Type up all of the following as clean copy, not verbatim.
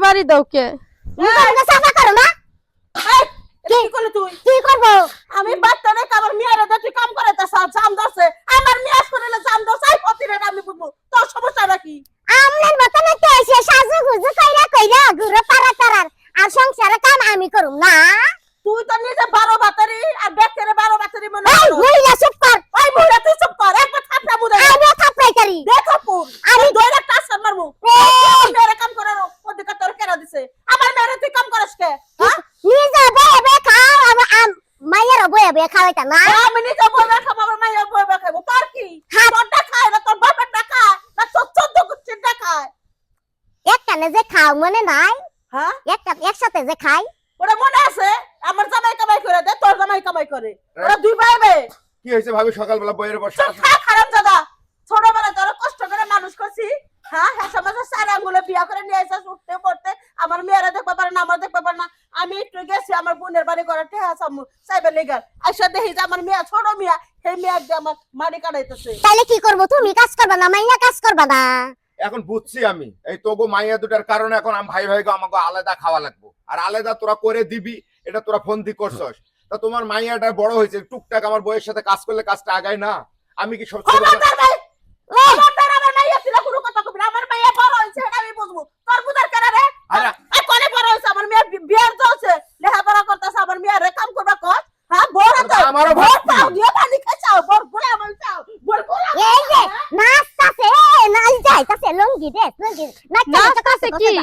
বাড়ি দাও কে? মুখটা সাফা করো না। কি করলি তুই? কি করবো? আমি বাচ্চা রে আমার মেয়ের দেখি কাম করে তা জাম ধরছে আমার মেয়ে করিলে জাম ধরছে এই প্রতিদিন আমি বুঝবো তোর সমস্যা নাকি? আমনের মতন তো এসে সাজু গুজু কইরা কইরা ঘুরে পারা তারার আর সংসারে কাম আমি করুম না। তুই তো নিজে 12 বাতারি আর বেকেরে 12 বাতারি মনে এই করো। মহিলা চুপ কর। ওই মুড়া তুই চুপ কর একবার থাপড়া মুড়া আমি থাপড়াই করি। দেখো পুর আমি দইরা টাসন মারবো মেয়ের কাম করার অধিকার তোর কেন দিছে? আমার মেয়ের তুই কাম করস কে? হ্যাঁ নিজে বয়ে খাও আর মায়ের বয়ে খাওয়াইতা না। আমি নিজে বইবে খাবো আমার মাইয়া বইবে খাবো তোর কি? তোরটা খায় না তোর বাপেরটা খায় না তোর 14 কুচিটা খায়? একটানে যে খাও মনে নাই? হ্যাঁ একসাথে যে খাই ওরা মনে আছে আমার জামাই কামাই করে দে তোর জামাই কামাই করে ওরা দুই ভাই ভাই কি হয়েছে ভাবি সকালবেলা বইয়ের বসে চল খা খারাপ দাদা ছোটবেলা তোরা কষ্ট করে মানুষ করছি হ্যাঁ হ্যাঁ সমাজে 4 আঙ্গুলে বিয়া করে নিয়ে আইসা উঠতে পড়তে আমার মেয়েরা দেখতে পারে না আমার দেখতে পারে না আমি একটু গেছি আমার বোনের বাড়ি করে টেহা সামু সাইবার লেগার আইসা দেখি যে আমার মেয়ে ছোট মেয়ে সেই মেয়ে দিয়ে আমার মাটি কাটাইতেছে তাহলে কি করব? তুমি কাজ করবা না মাইয়া কাজ করবা না? এখন বুঝছি আমি এই তোগো মাইয়া দুটার কারণে এখন আমি ভাই ভাইকে আমাকে আলাদা খাওয়া লাগবো আর আলাদা তোরা করে দিবি এটা তোরা ফোন দি করছস তা তোমার মাইয়াটা বড় হয়েছে টুকটাক আমার বউয়ের সাথে কাজ করলে কাজটা আগায় না আমি কি সব খবরদার ভাই খবরদার আমার মাইয়া তুই কোনো কথা কবি না আমার মাইয়া বড় হইছে এটা আমি বুঝবো তোর বুঝার কেন রে আরে এই কোনে বড় হইছে আমার মেয়ে বিয়ার চলছে লেখাপড়া করতেছে আমার মেয়ে রে কাম করবা কর হ্যাঁ বড় তো আমারও বড় ভাবছি। পাও দিয়ে পানি খাইছাও বড় গোলা আমার চাও বড় গোলা এই যে নাচতাছে নাচ যাইতাছে লঙ্গি দে লঙ্গি নাচতাছে কি?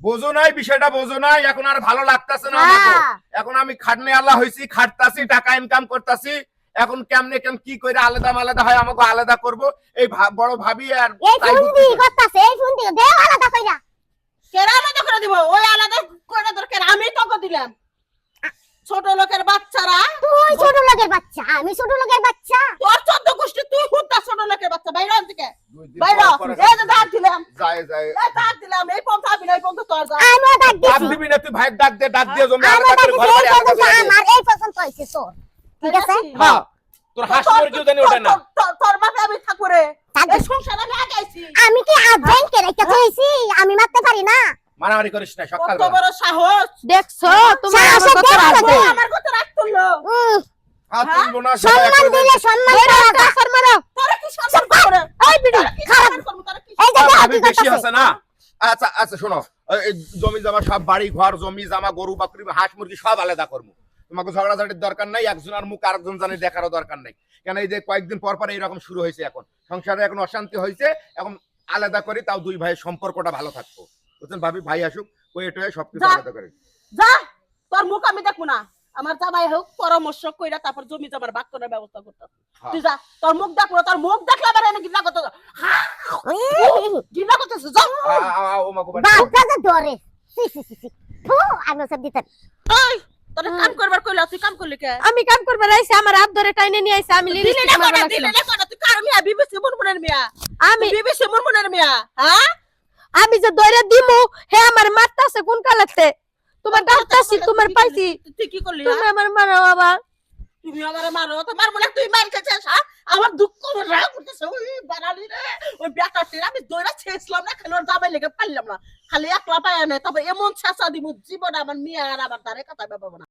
বোঝো নাই বিষয়টা বোঝো নাই এখন আর ভালো লাগতাছে না আমাকে হ্যাঁ। এখন আমি খাটনে আল্লাহ হইছি খাটতাছি টাকা ইনকাম করতাছি এখন কেমনে কেন কি করে আলাদা আলাদা হয় আমাকে আলাদা করব এই বড় ভাবি আর এই তাই ফুন্দি বুঝতেছে। করতাছে এই ফুন্দি দে আলাদা কইরা। কেরা আলাদা করে দিব ওই আলাদা করে দরকার আমি তোকে দিলাম ছোট লোকের বাচ্চারা তুই ছোট লোকের বাচ্চা আমি ছোট লোকের বাচ্চা। তোর 14 গোষ্ঠী তুই হুদ্দা ছোট লোকের বাচ্চা বাইরে আন থেকে দুই দিন বাইরে পর পর এই যে ডাক দিলাম যায় যায় এই ডাক দিলাম এই পন্থা বিনা এই পন্থা তোর যা আমিও ডাক ডাক দিছি দিবি না তুই ভাই ডাক দিয়ে জমি আমিও আলাদা ডাক করে দিছি ঘর বাড়ি এই আলাদা পর্যন্ত করে দে। আমার এই পর্যন্ত হইছে তোর ঠিক আছে। হ্যাঁ তোর হাঁস মুরগিও জানি ওঠে না তোর বাপে আমি ঠাকুরে তার এই সংসার আমি আগাইছি আমি কি আজকে রেখে থইছি আমি মারতে পারি না? মারামারি করিস না কত সকালবেলা বড় সাহস দেখছো তোমার আমার সাহসে কথা দেখো রাখবে। না। আমার কথা রাখতো না হাত তুলবো না সবাই সম্মান একসাথে। দিলে সম্মান বেরো, করা যায়। কাফার মারো। তোরা কি সম্মান করে এই বিড়ি খারাপ এই যে ভাবি কি বেশি করতেছে? আছে না আচ্ছা আচ্ছা শোনো এই জমি জমা সব বাড়ি ঘর জমি জমা গরু বাকরি হাঁস মুরগি সব আলাদা করবো তোমাকে ঝগড়াঝাটির দরকার নাই একজনের মুখ আরেকজন জানি দেখারও দরকার নাই কেন এই যে কয়েকদিন পর পর এইরকম শুরু হয়েছে এখন সংসারে এখন অশান্তি হয়েছে এখন আলাদা করি তাও দুই ভাইয়ের সম্পর্কটা ভালো থাকবো বুঝছেন ভাবি ভাই আসুক ওই এটা সবকিছু যা। আলাদা করে যা তোর মুখ আমি দেখবো না আমার জামাই হোক পরামর্শ কইরা তারপর জমি জমার ভাগ করার ব্যবস্থা করতে হ্যাঁ। তুই যা তোর মুখ দেখবো তোর মুখ দেখলে আমার এনে গিলা করতে গিলা করতেছে যা ও মা গোবার বাপটা যে ধরে সি সি সি সি ফু আমি সব দিতে ওই তোর কাম করবার কইলা তুই কাম করলি কে আমি কাম করবে আইছি আমার হাত ধরে টাইনে নিয়ে আইছে আমি দিলে লিপস্টিক না মারবা কোনা দিলে লাগছিলাম। না কোনা তুই কার মিয়া বিবিসি মুনমুনের মিয়া আমি বিবিসি মুনমুনের মিয়া হ্যাঁ আমি যে ধরে দিমু হে আমার মারতাছে কোন কালাতে তোমার ডাক্তারছি তোমার পাইছি তুই কি করলি তুমি আমার মারো বাবা তুমি আমারে মারো তোমার বলে তুই মার খেয়েছিস হ্যাঁ আমার দুঃখ রাগ করতেছে ওই বানালি রে ওই ব্যাটাটির আমি দইরা ছেছলাম না কেন যাবে লেগে পারলাম না খালি একলা পায় না তবে এমন ছেঁচা দিব জীবন আমার মিয়া আর আমার দ্বারে কথা পাবো না